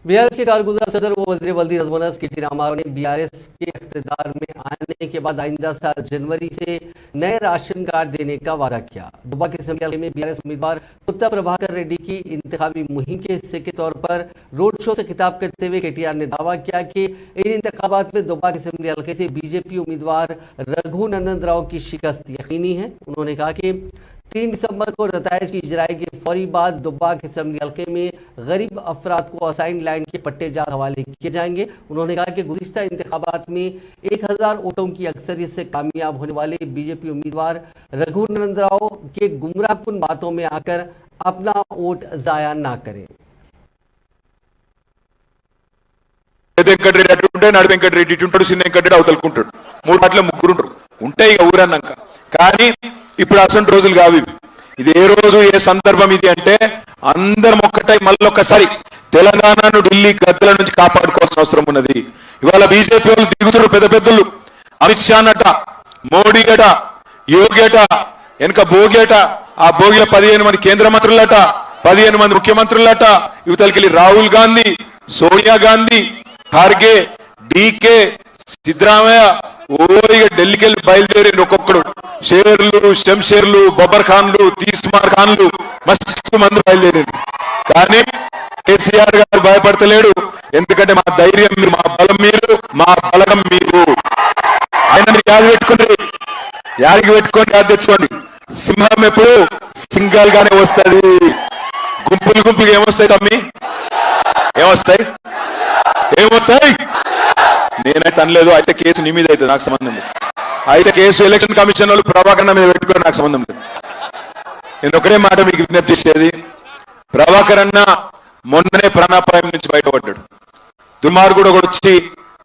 BRS के कारगुजार सदर व वज़ीर वल्दी रज़वाना के.टी. रामाराव ने बीआरएस के इख्तिदार में आने के बाद आइंदा साल जनवरी से नए राशन कार्ड देने का वादा किया। दुब्बा के असेंबली में बीआरएस उम्मीदवार उत्तर प्रभाकर रेड्डी की इंतखाबी मुहिम के हिस्से के तौर पर रोड शो से खिताब करते हुए केटीआर ने दावा किया कि इन इंतखाबात में दुब्बा के असेंबली हल्के से बीजेपी उम्मीदवार रघुनंदन राव की शिकस्त यकीनी है। उन्होंने कहा कि 3 दिसंबर को नताइज की इजराई के फौरी बाद दुब्बा के असेंबली हल्के में गरीब अफराद को असाइन लाइन के पट्टे जात हवाले किए जाएंगे। उन्होंने कहा कि गुज़िश्ता इंतखाबात में 1000 वोटों की अक्सरियत से कामयाब होने वाले बीजेपी उम्मीदवार रघुनंदन राव के गुमराहकुन बातों में आकर अपना वोट जाया ना करें। వెంకటరెడ్డి ఇటుంటాడు, చిన్న వెంకటరెడ్డి అవతలుకుంటాడు, 3 పాటలు 3 ఉంటారు ఉంటాయి ఇక ఊరన్నాక. కానీ ఇప్పుడు అసలు రోజులు కావు. ఇది ఏ రోజు ఏ సందర్భం ఇది అంటే అందరం ఒక్కటై మళ్ళొక్కసారి తెలంగాణను ఢిల్లీ గద్దెల నుంచి కాపాడుకోవాల్సిన అవసరం ఉన్నది. ఇవాళ బీజేపీ వాళ్ళు దిగుతున్నారు, పెద్ద పెద్దలు, అమిత్ షా అట, మోడీ అట, యోగి అట, వెనక భోగి అట, ఆ భోగిలో 15 మంది కేంద్ర మంత్రులట, 15 మంది ముఖ్యమంత్రులట, యువతలకెళ్ళి రాహుల్ గాంధీ, సోనియా గాంధీ, ఖార్గే, డీకే, సిద్ధరామయ్య ఓరిగా ఢిల్లీకి వెళ్ళి బయలుదేరి ఒక్కొక్కడు షేర్లు, శంషేర్లు, బబర్ ఖాన్లు, తీస్మార్ ఖాన్లు మస్తు మంది బయలుదేరింది. కానీ కేసీఆర్ గారు భయపడతలేడు. ఎందుకంటే మా ధైర్యం మీరు, మా బలం మీరు, మా బలగం మీరు. ఆయన మీరు యాది పెట్టుకోండి, యాదికి పెట్టుకోండి, యాది తెచ్చుకోండి. సింహం ఎప్పుడు సింగల్ గానే వస్తుంది. గుంపులు గుంపులుగా ఏమొస్తాయి తమ్మి? ఏమొస్తాయి? ఏమొస్తాయి? నేనైతే అనలేదు. అయితే కేసు నీ మీద అవుతుంది, నాకు సంబంధం లేదు. అయితే కేసు ఎలక్షన్ కమిషన్ వాళ్ళు ప్రభాకర్ మీద పెట్టుకోరు, నాకు సంబంధం లేదు. నేను ఒకటే మాట మీకు విజ్ఞప్తి చేసేది, ప్రభాకర్ అన్న మొన్ననే ప్రాణాపాయం నుంచి బయటపడ్డాడు. దుర్మార్గుడు ఒకడు వచ్చి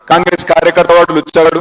కాంగ్రెస్ కార్యకర్త వాడు వచ్చాడు,